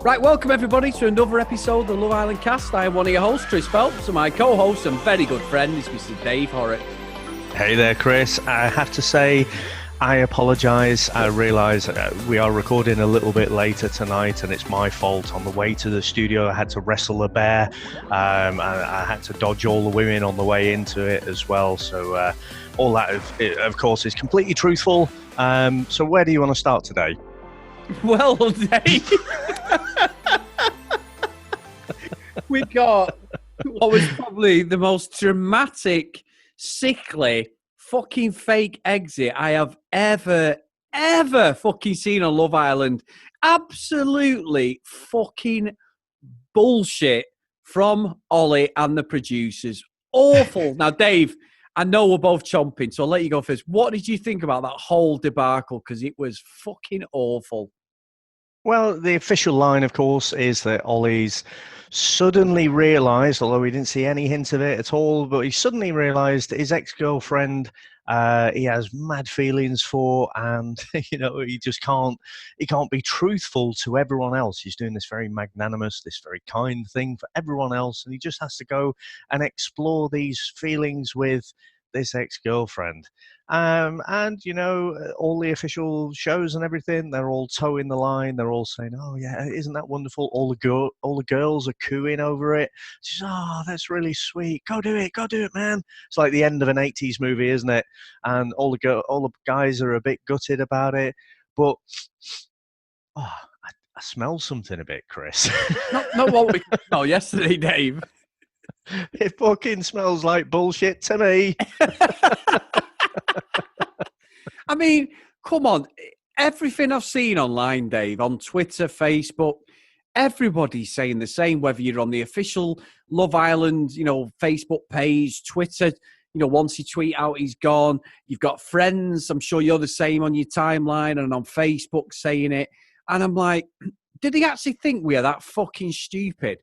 Right, welcome everybody to another episode of the Love Island Cast. I am one of your hosts, Chris Phelps, and my co-host and very good friend is Mr. Dave Horrocks. Hey there, Chris. I have to say, I apologise. I realise we are recording a little bit later tonight, and it's my fault. On the way to the studio, I had to wrestle a bear. I had to dodge all the women on the way into it as well. So all that, of course, is completely truthful. So where do you want to start today? Well, Dave, we got what was probably the most dramatic, sickly, fucking fake exit I have ever fucking seen on Love Island. Absolutely fucking bullshit from Ollie and the producers. Awful. Now, Dave, I know we're both chomping, so I'll let you go first. What did you think about that whole debacle? Because it was fucking awful. Well, the official line, of course, is that Ollie's suddenly realised, although we didn't see any hint of it at all, but he suddenly realised his ex-girlfriend he has mad feelings for, and he just can't be truthful to everyone else. He's doing this very magnanimous, this very kind thing for everyone else, and he just has to go and explore these feelings with this ex-girlfriend. And all the official shows and everything, they're all towing the line. They're all saying, "Oh yeah, isn't that wonderful?" All the girls are cooing over it. She's, "Oh, that's really sweet. Go do it, man." It's like the end of an 80s movie, isn't it? And all the guys are a bit gutted about it. But I smell something a bit, Chris. Not what we smelled yesterday, Dave. It fucking smells like bullshit to me. I mean, come on. Everything I've seen online, Dave, on Twitter, Facebook, everybody's saying the same, whether you're on the official Love Island, Facebook page, Twitter, once you tweet out, he's gone. You've got friends, I'm sure you're the same on your timeline and on Facebook saying it. And I'm like, did he actually think we are that fucking stupid?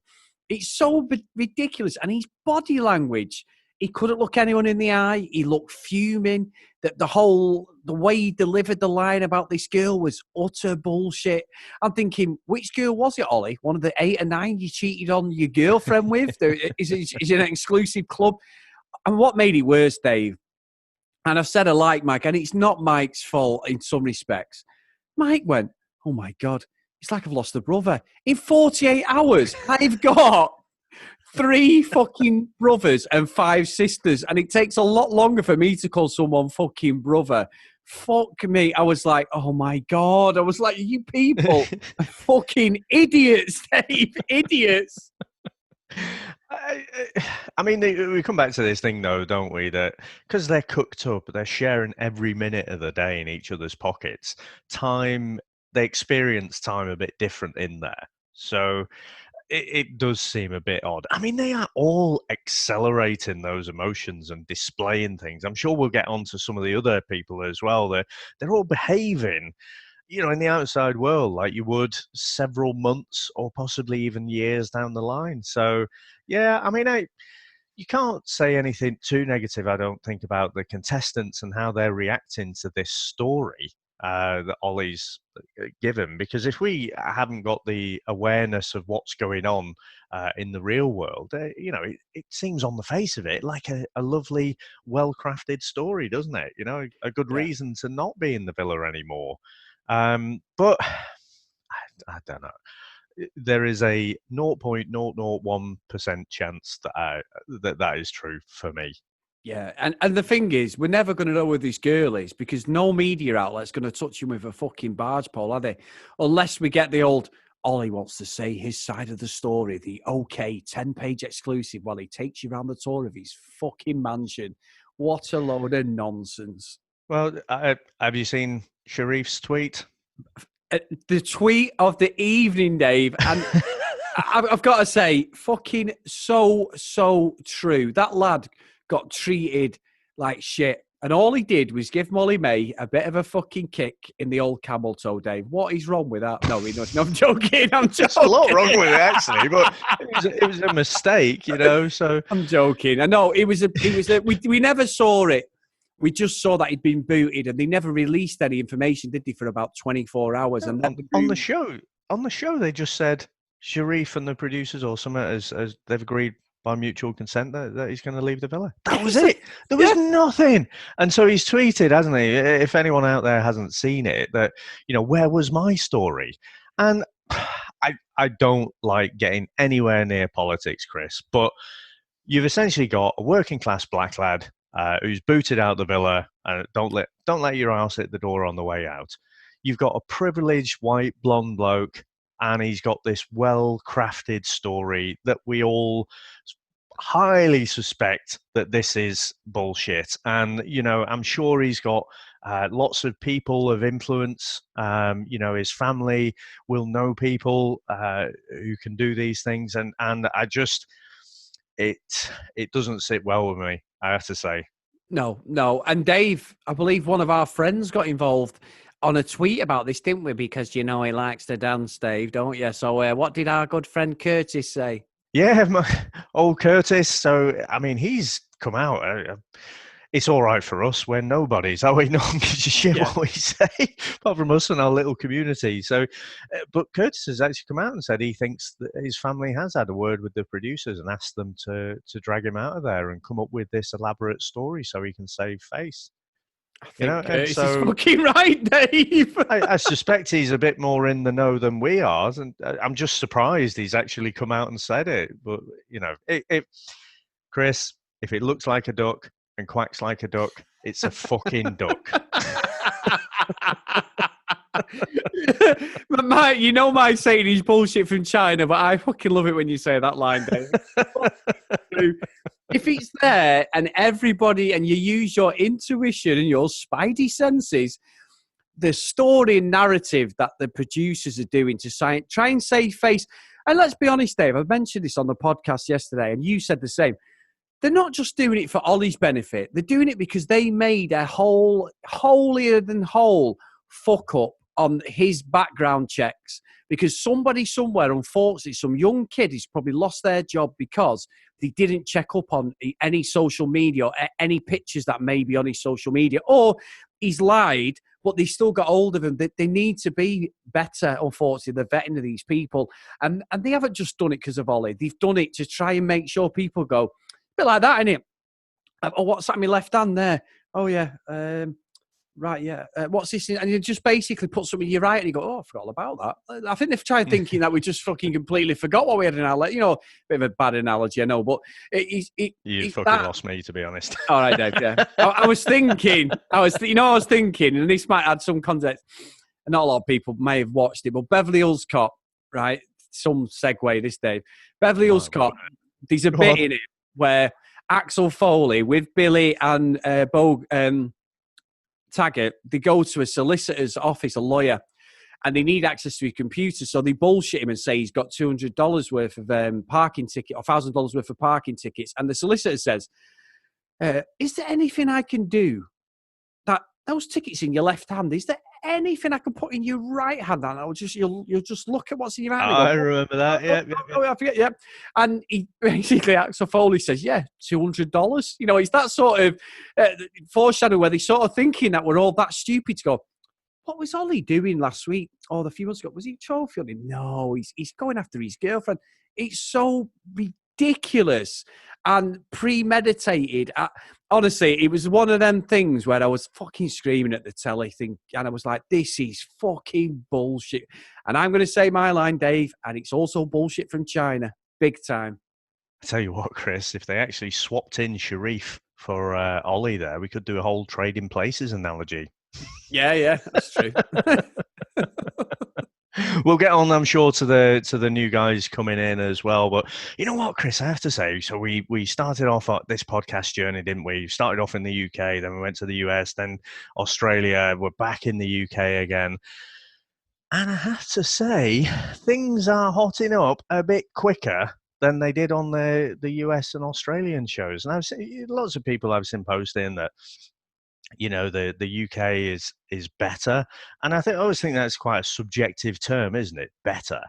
It's so ridiculous. And his body language, he couldn't look anyone in the eye. He looked fuming. The way he delivered the line about this girl was utter bullshit. I'm thinking, which girl was it, Ollie? One of the 8 or 9 you cheated on your girlfriend with? Is it an exclusive club? And what made it worse, Dave, and I've said I like Mike, and it's not Mike's fault in some respects. Mike went, "Oh my God, it's like I've lost a brother. In 48 hours, I've got 3 fucking brothers and 5 sisters, and it takes a lot longer for me to call someone fucking brother." Fuck me. I was like, oh my God. I was like, you people are fucking idiots, Dave. Idiots. I mean, we come back to this thing, though, don't we? That because they're cooked up, they're sharing every minute of the day in each other's pockets. They experience time a bit different in there. So it does seem a bit odd. I mean, they are all accelerating those emotions and displaying things. I'm sure we'll get on to some of the other people as well. They're all behaving, in the outside world like you would several months or possibly even years down the line. So, yeah, I mean, you can't say anything too negative, I don't think, about the contestants and how they're reacting to this story that Ollie's given, because if we haven't got the awareness of what's going on in the real world, it seems on the face of it like a lovely, well-crafted story, doesn't it? A good reason to not be in the villa anymore. But I don't know. There is a 0.001% chance that is true for me. Yeah, and the thing is, we're never going to know who this girl is because no media outlet's going to touch him with a fucking barge pole, are they? Unless we get the old Ollie wants to say his side of the story, the 10-page exclusive while he takes you around the tour of his fucking mansion. What a load of nonsense. Well, have you seen Sharif's tweet? The tweet of the evening, Dave, and I've got to say, fucking so true. That lad got treated like shit. And all he did was give Molly May a bit of a fucking kick in the old camel toe, Dave. What is wrong with that? No, I'm joking. There's a lot wrong with it, actually, but it was a mistake, so... I'm joking. I know we never saw it. We just saw that he'd been booted, and they never released any information, did they, for about 24 hours? And then on the show, they just said Sharif and the producers or something as they've agreed by mutual consent that he's going to leave the villa. That was it. There was nothing. And so he's tweeted, hasn't he? If anyone out there hasn't seen it, that, where was my story? And I don't like getting anywhere near politics, Chris, but you've essentially got a working class black lad who's booted out the villa and don't let your house hit the door on the way out. You've got a privileged white blonde bloke, and he's got this well-crafted story that we all highly suspect that this is bullshit. And, I'm sure he's got lots of people of influence. His family will know people who can do these things. And I just, it doesn't sit well with me, I have to say. No. And Dave, I believe one of our friends got involved on a tweet about this, didn't we? Because he likes to dance, Dave, don't you? So what did our good friend Curtis say? Yeah, old Curtis. So, I mean, he's come out. It's all right for us. We're nobodies. No one gives a shit what we say, apart from us and our little community. So, but Curtis has actually come out and said he thinks that his family has had a word with the producers and asked them to drag him out of there and come up with this elaborate story so he can save face. I think Curtis is fucking right, Dave. I suspect he's a bit more in the know than we are, and I'm just surprised he's actually come out and said it. But Chris, if it looks like a duck and quacks like a duck, it's a fucking duck. My saying is bullshit from China, but I fucking love it when you say that line, Dave. If it's there and everybody, and you use your intuition and your spidey senses, the story and narrative that the producers are doing to try and save face. And let's be honest, Dave, I mentioned this on the podcast yesterday, and you said the same. They're not just doing it for Ollie's benefit. They're doing it because they made a holier than whole fuck up on his background checks, because somebody somewhere, unfortunately, some young kid has probably lost their job because they didn't check up on any social media or any pictures that may be on his social media, or he's lied, but they still got hold of him. They need to be better, unfortunately, the vetting of these people. And they haven't just done it because of Ollie. They've done it to try and make sure people go, a bit like that, innit? Oh, what's that in my left hand there? Oh, yeah. Right, yeah. What's this? And you just basically put something in your right and you go, oh, I forgot all about that. I think they've tried thinking that we just fucking completely forgot what we had in our, bit of a bad analogy, I know, but you fucking lost me, to be honest. All right, Dave, yeah. I was thinking, and this might add some context, and not a lot of people may have watched it, but Beverly Hills Cop, right? Some segue this, Dave. Beverly Hills Cop, there's a bit in it where Axel Foley with Billy and Taggart, they go to a solicitor's office, a lawyer, and they need access to his computer. So they bullshit him and say he's got $200 worth of parking ticket or $1,000 worth of parking tickets. And the solicitor says, is there anything I can do that those tickets in your left hand? Is there anything I can put in your right hand? And you'll just look at what's in your hand. I remember that. Yeah. I forget. Yeah. And he basically, Axel Foley says, yeah, $200. It's that sort of foreshadow where they're sort of thinking that we're all that stupid to go, what was Ollie doing last week? Oh, the few months ago, was he trophy hunting? No, he's going after his girlfriend. It's so ridiculous and premeditated. Honestly, it was one of them things where I was fucking screaming at the telly thing, and I was like, this is fucking bullshit. And I'm going to say my line, Dave, and it's also bullshit from China. Big time. I tell you what, Chris, if they actually swapped in Sharif for Ollie there, we could do a whole trading places analogy. Yeah, that's true. We'll get on, I'm sure, to the new guys coming in as well. But you know what, Chris, I have to say, so we started off this podcast journey, didn't we? We started off in the UK, then we went to the US, then Australia. We're back in the UK again. And I have to say, things are hotting up a bit quicker than they did on the US and Australian shows. And I've seen lots of people I've seen posting that the UK is better, and I always think that's quite a subjective term, isn't it? Better.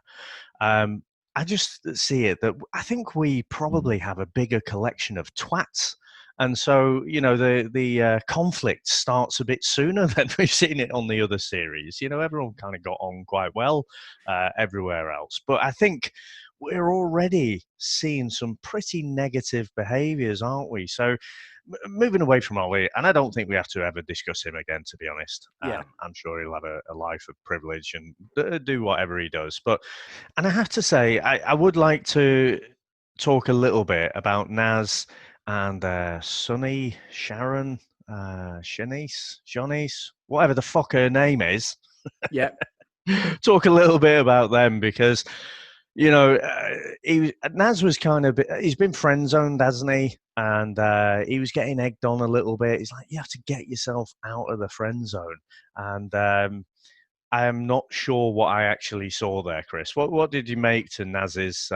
Um, I just see it that I think we probably have a bigger collection of twats. And so, the conflict starts a bit sooner than we've seen it on the other series. Everyone kind of got on quite well everywhere else. But I think we're already seeing some pretty negative behaviors, aren't we? So, moving away from Ollie, and I don't think we have to ever discuss him again, to be honest. Yeah. I'm sure he'll have a life of privilege and do whatever he does. And I have to say, I would like to talk a little bit about Naz and Sunny, Sharon, Shanice, whatever the fuck her name is. Yeah. Talk a little bit about them because, Naz was he's been friend zoned, hasn't he? And he was getting egged on a little bit. He's like, you have to get yourself out of the friend zone. And I am not sure what I actually saw there, Chris. What did you make to Naz's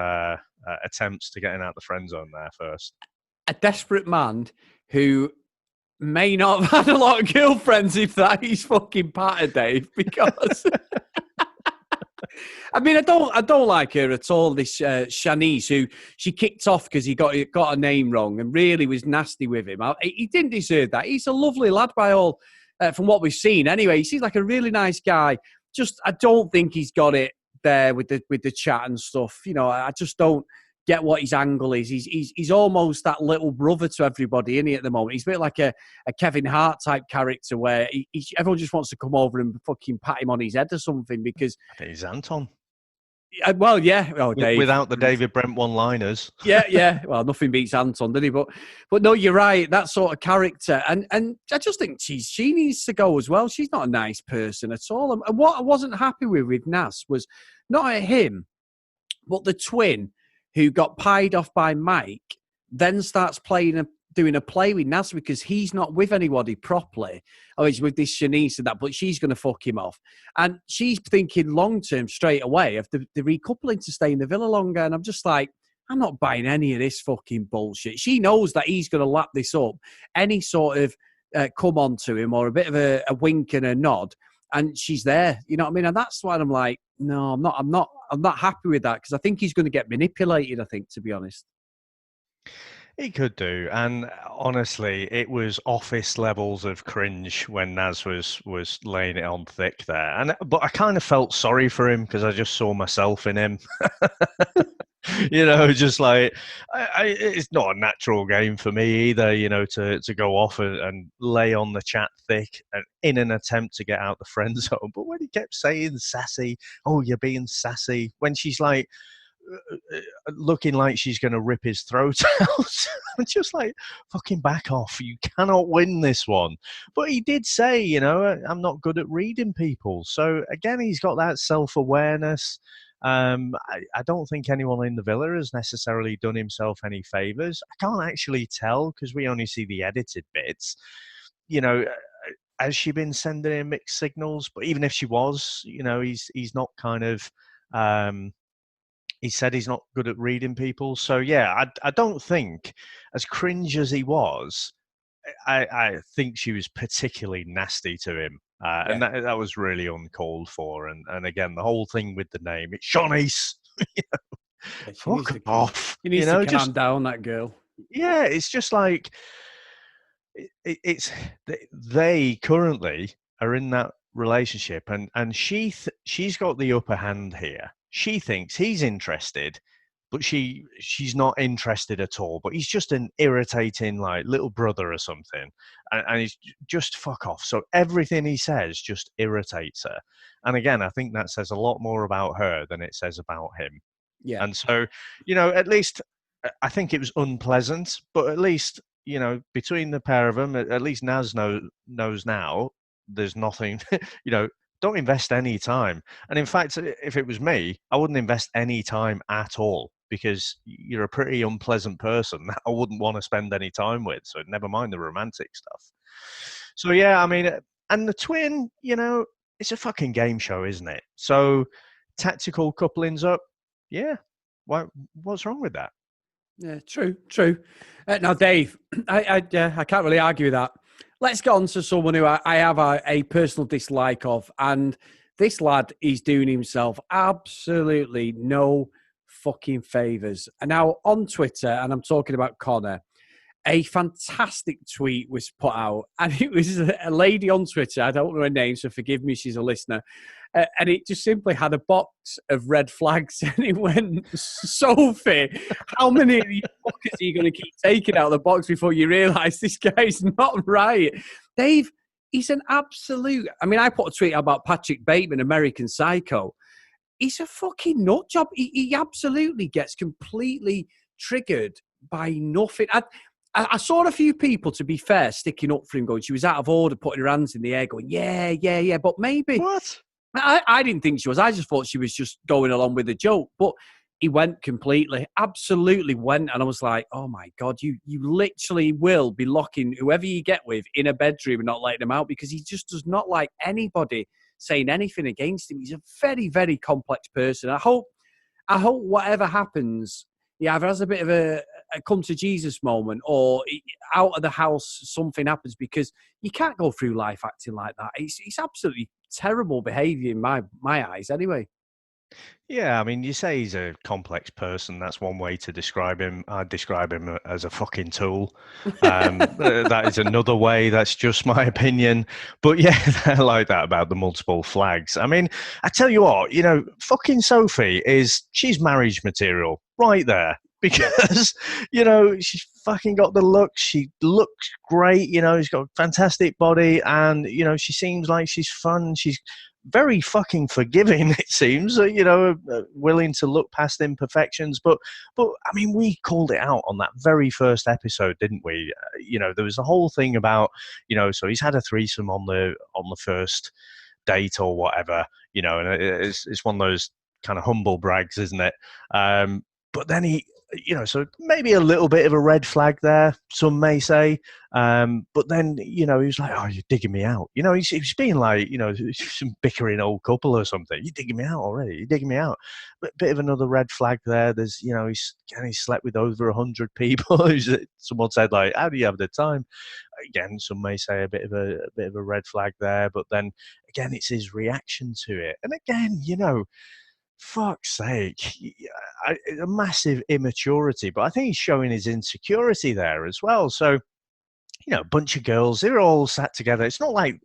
attempts to getting out the friend zone there first? A desperate man who may not have had a lot of girlfriends if that is fucking patter, Dave, because I mean, I don't like her at all. This Shanice, who she kicked off because he got a name wrong and really was nasty with him. He didn't deserve that. He's a lovely lad by all, from what we've seen. Anyway, he seems like a really nice guy. Just, I don't think he's got it there with the chat and stuff. I just don't get what his angle is. He's almost that little brother to everybody, isn't he, at the moment? He's a bit like a Kevin Hart type character where everyone just wants to come over and fucking pat him on his head or something because... I think he's Anton. Well, yeah. Oh, Dave. Without the David Brent one-liners. Yeah. Well, nothing beats Anton, did he? But no, you're right. That sort of character, and I just think she needs to go as well. She's not a nice person at all. And what I wasn't happy with Nas was not at him, but the twin who got pied off by Mike, then starts doing a play with Nas because he's not with anybody properly. Oh, he's with this Shanice and that, but she's going to fuck him off. And she's thinking long-term straight away of the recoupling to stay in the villa longer. And I'm just like, I'm not buying any of this fucking bullshit. She knows that he's going to lap this up. Any sort of come on to him or a bit of a wink and a nod, and she's there. You know what I mean? And that's why I'm like, no, I'm not happy with that because I think he's going to get manipulated, I think, to be honest. He could do, and honestly, it was office levels of cringe when Naz was laying it on thick there. But I kind of felt sorry for him because I just saw myself in him. Just like it's not a natural game for me either. To go off and lay on the chat thick and in an attempt to get out the friend zone. But when he kept saying sassy, oh, you're being sassy, when she's like looking like she's going to rip his throat out. I'm just like, fucking back off. You cannot win this one. But he did say, I'm not good at reading people. So again, he's got that self-awareness. I don't think anyone in the villa has necessarily done himself any favours. I can't actually tell because we only see the edited bits. Has she been sending him mixed signals? But even if she was, he's not kind of... he said he's not good at reading people. So, yeah, I don't think, as cringe as he was, I think she was particularly nasty to him. And that was really uncalled for. And again, the whole thing with the name, it's Shanice. Fuck off. You need to calm down, that girl. Yeah, it's just like, they currently are in that relationship. And she's got the upper hand here. She thinks he's interested, but she's not interested at all. But he's just an irritating, like, little brother or something. And he's just fuck off. So everything he says just irritates her. And again, I think that says a lot more about her than it says about him. Yeah. And so, at least I think it was unpleasant, but at least, between the pair of them, at least Naz knows now there's nothing, don't invest any time. And in fact, if it was me, I wouldn't invest any time at all because you're a pretty unpleasant person that I wouldn't want to spend any time with. So never mind the romantic stuff. So, yeah, I mean, and the twin, it's a fucking game show, isn't it? So tactical couplings up. Yeah. What's wrong with that? Yeah, true. Now, Dave, I can't really argue with that. let's get on to someone who I have a personal dislike of. And this lad is doing himself absolutely no fucking favours. And now on Twitter, and I'm talking about Connor, a fantastic tweet was put out, and it was a lady on Twitter. I don't know her name, so forgive me, she's a listener. And it just simply had a box of red flags, and it went, Sophie, how many of these fuckers are you going to keep taking out of the box before you realise this guy's not right? Dave, he's an absolute... I mean, I put a tweet about Patrick Bateman, American Psycho. He's a fucking nut job. He absolutely gets completely triggered by nothing. I saw a few people, to be fair, sticking up for him, going, she was out of order, putting her hands in the air, going, yeah. But maybe... What? I didn't think she was. I just thought she was just going along with the joke. But he went completely, absolutely went. And I was like, oh, my God, you literally will be locking whoever you get with in a bedroom and not letting them out, because he just does not like anybody saying anything against him. He's a very, very complex person. I hope whatever happens, he either has a bit of a come to Jesus moment, or out of the house something happens, because you can't go through life acting like that. It's absolutely terrible behaviour in my eyes anyway. Yeah, I mean, you say he's a complex person. That's one way to describe him. I'd describe him as a fucking tool. That is another way. That's just my opinion. But yeah, I like that about the multiple flags. I mean, I tell you what, fucking Sophie she's marriage material right there. Because, she's fucking got the look. She looks great. She's got a fantastic body. And, she seems like she's fun. She's very fucking forgiving, it seems, willing to look past imperfections. But I mean, we called it out on that very first episode, didn't we? There was the whole thing about, so he's had a threesome on the first date or whatever, and it's one of those kind of humble brags, isn't it? But then he, so maybe a little bit of a red flag there, some may say. But then, he was like, oh, you're digging me out. He's being like, some bickering old couple or something. You're digging me out already. You're digging me out. But bit of another red flag there. There's, he slept with over 100 people. Someone said, like, how do you have the time? Again, some may say a bit of a red flag there. But then again, it's his reaction to it. And again, fuck's sake, a massive immaturity. But I think he's showing his insecurity there as well. So, a bunch of girls, they're all sat together. It's not like,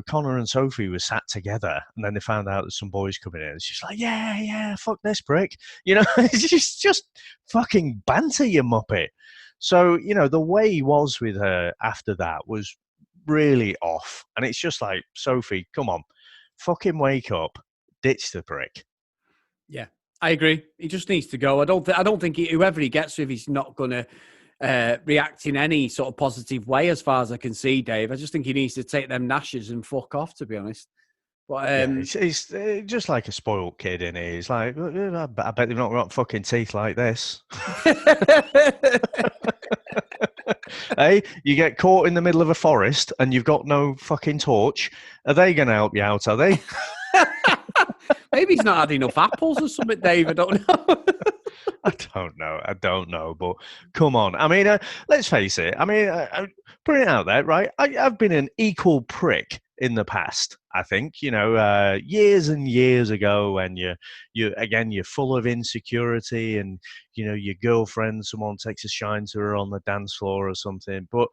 Connor and Sophie were sat together and then they found out that some boys coming in. It's just like, yeah, fuck this prick. It's just fucking banter, you muppet. So, the way he was with her after that was really off. And it's just like, Sophie, come on, fucking wake up. Ditch the prick. Yeah, I agree. He just needs to go. I don't think whoever he gets with, he's not going to react in any sort of positive way, as far as I can see, Dave. I just think he needs to take them gnashes and fuck off, to be honest. But he's just like a spoiled kid, in here. He's like, I bet they've not got fucking teeth like this. Hey, you get caught in the middle of a forest and you've got no fucking torch. Are they going to help you out, are they? Maybe he's not had enough apples or something, Dave. I don't know. I don't know. But come on. I mean, let's face it. I mean, putting it out there, right? I've been an equal prick in the past. I think, years and years ago, when you're full of insecurity, and your girlfriend, someone takes a shine to her on the dance floor or something. But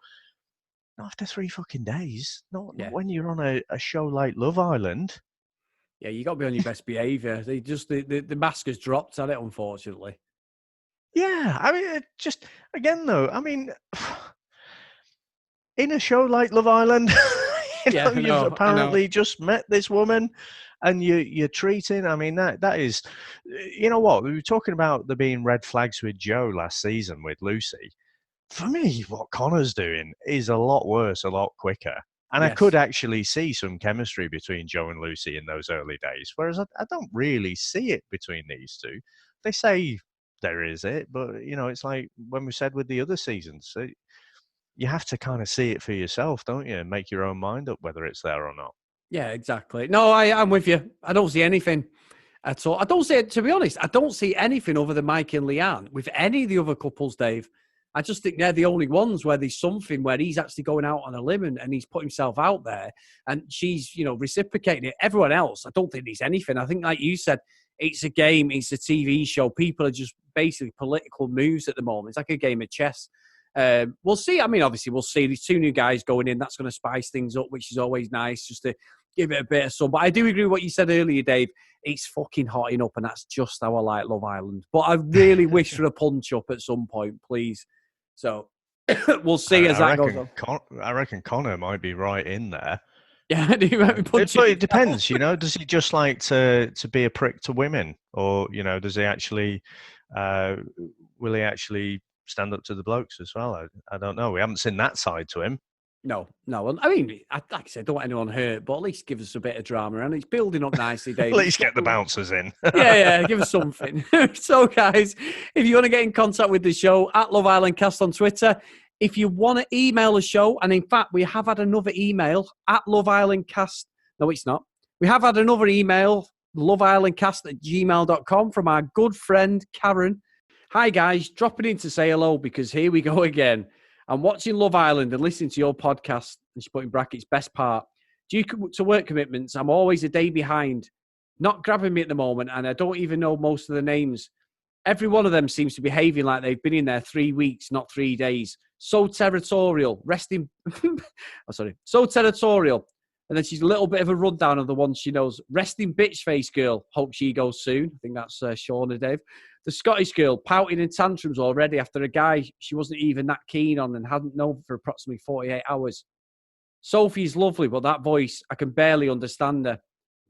not after 3 fucking days. Not when you're on a show like Love Island. Yeah, you got to be on your best behaviour. The mask has dropped at it, unfortunately. Yeah, I mean, just again though. I mean, in a show like Love Island, you've apparently just met this woman, and you're treating. I mean, that is, what we were talking about, there being red flags with Joe last season with Lucy. For me, what Connor's doing is a lot worse, a lot quicker. And yes. I could actually see some chemistry between Joe and Lucy in those early days, whereas I don't really see it between these two. They say there is it, but, it's like when we said with the other seasons, you have to kind of see it for yourself, don't you? And make your own mind up whether it's there or not. Yeah, exactly. No, I'm with you. I don't see anything at all. To be honest, I don't see anything other than Mike and Leanne with any of the other couples, Dave. I just think they're the only ones where there's something where he's actually going out on a limb and he's put himself out there and she's, reciprocating it. Everyone else, I don't think there's anything. I think, like you said, it's a game, it's a TV show. People are just basically political moves at the moment. It's like a game of chess. We'll see. I mean, obviously, we'll see. These two new guys going in. That's going to spice things up, which is always nice, just to give it a bit of sun. But I do agree with what you said earlier, Dave. It's fucking hotting up, and that's just how I like Love Island. But I really wish for a punch-up at some point, please. So we'll see as that goes on. I reckon Connor might be right in there. Yeah, it depends, Does he just like to be a prick to women, or does he actually will he actually stand up to the blokes as well? I don't know. We haven't seen that side to him. No. I mean, like I said, don't want anyone hurt, but at least give us a bit of drama, and it's building up nicely, Dave. At least get the bouncers in. yeah, give us something. So, guys, if you want to get in contact with the show, at Love Island Cast on Twitter. If you want to email the show, and in fact, we have had another email at Love Island Cast. No, it's not. We have had another email, loveislandcast@gmail.com, from our good friend, Karen. Hi, guys. Dropping in to say hello because here we go again. I'm watching Love Island and listening to your podcast, and she put in brackets, best part. Due to work commitments, I'm always a day behind. Not grabbing me at the moment, and I don't even know most of the names. Every one of them seems to be behaving like they've been in there 3 weeks, not 3 days. So territorial. So territorial. And then she's a little bit of a rundown of the ones she knows. Resting bitch face girl. Hope she goes soon. I think that's Shauna, Dave. The Scottish girl, pouting in tantrums already after a guy she wasn't even that keen on and hadn't known for approximately 48 hours. Sophie's lovely, but that voice, I can barely understand her.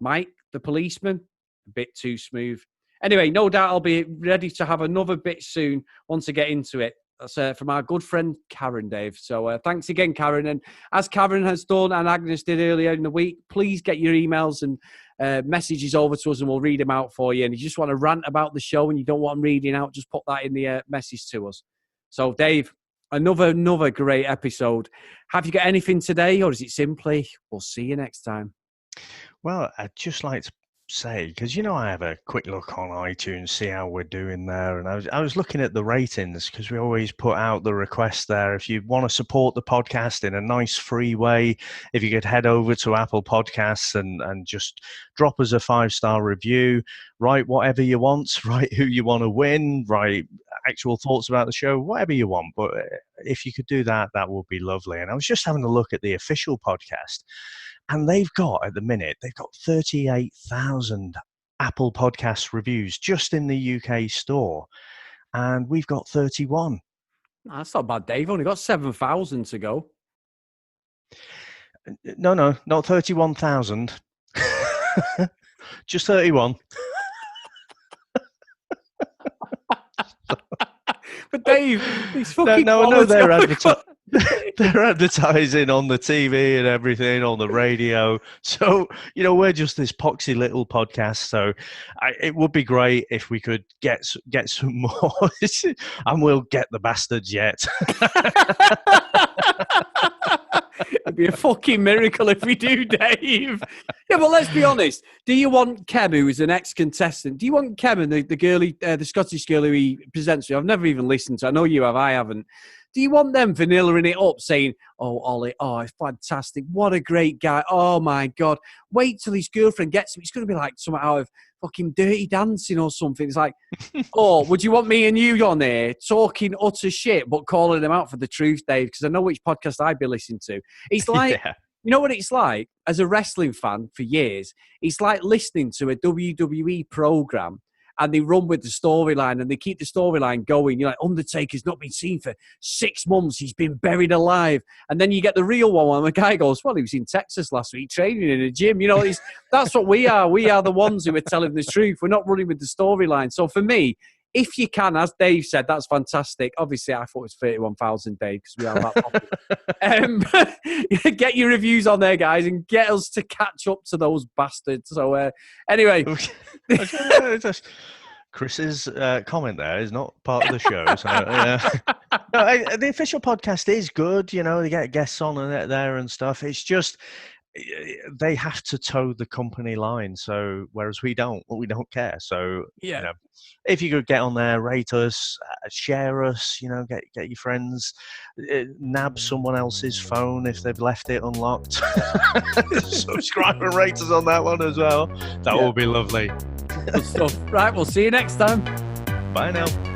Mike, the policeman, a bit too smooth. Anyway, no doubt I'll be ready to have another bit soon once I get into it. That's from our good friend Karen, Dave. So thanks again, Karen. And as Karen has done and Agnes did earlier in the week, please get your emails and messages over to us and we'll read them out for you. And if you just want to rant about the show and you don't want them reading out, just put that in the message to us. So, Dave, another great episode. Have you got anything today, or is it simply, we'll see you next time? Well, I'd just like to say, because I have a quick look on iTunes, see how we're doing there, and I was looking at the ratings, because we always put out the request there. If you want to support the podcast in a nice free way, if you could head over to Apple Podcasts and just drop us a 5-star review, write whatever you want, write who you want to win, write actual thoughts about the show, whatever you want. But if you could do that, that would be lovely. And I was just having a look at the official podcast, and they've got 38,000 Apple Podcast reviews just in the UK store. And we've got 31. That's not bad, Dave. Only got 7,000 to go. No, not 31,000. Just 31. But Dave, these fucking no, they're advertising on the TV and everything, on the radio. So, we're just this poxy little podcast. So it would be great if we could get some more. And we'll get the bastards yet. It'd be a fucking miracle if we do, Dave. Yeah, but let's be honest. Do you want Kem, who is an ex-contestant? Do you want Kem and the girlie, the Scottish girl who he presents with? I've never even listened to. I know you have. I haven't. Do you want them vanillaing it up, saying, "Oh, Ollie, oh, fantastic! What a great guy! Oh my God! Wait till his girlfriend gets him. It's going to be like something out of fucking Dirty Dancing or something." It's like, oh, would you want me and you on there talking utter shit but calling them out for the truth, Dave? Because I know which podcast I'd be listening to. It's like, You know what it's like as a wrestling fan for years? It's like listening to a WWE program. And they run with the storyline and they keep the storyline going. You're like, Undertaker's not been seen for 6 months. He's been buried alive. And then you get the real one and the guy goes, well, he was in Texas last week training in a gym. That's what we are. We are the ones who are telling the truth. We're not running with the storyline. So for me, if you can, as Dave said, that's fantastic. Obviously, I thought it was 31,000, Dave, because we are that popular. Get your reviews on there, guys, and get us to catch up to those bastards. So anyway. Chris's comment there is not part of the show. So, no, the official podcast is good. They get guests on there and stuff. It's just they have to toe the company line. So whereas we don't care. So Yeah. if you could get on there, rate us, share us, get your friends, nab someone else's phone if they've left it unlocked. Subscribe and rate us on that one as well. That will be lovely. Good stuff. Right, we'll see you next time. Bye now.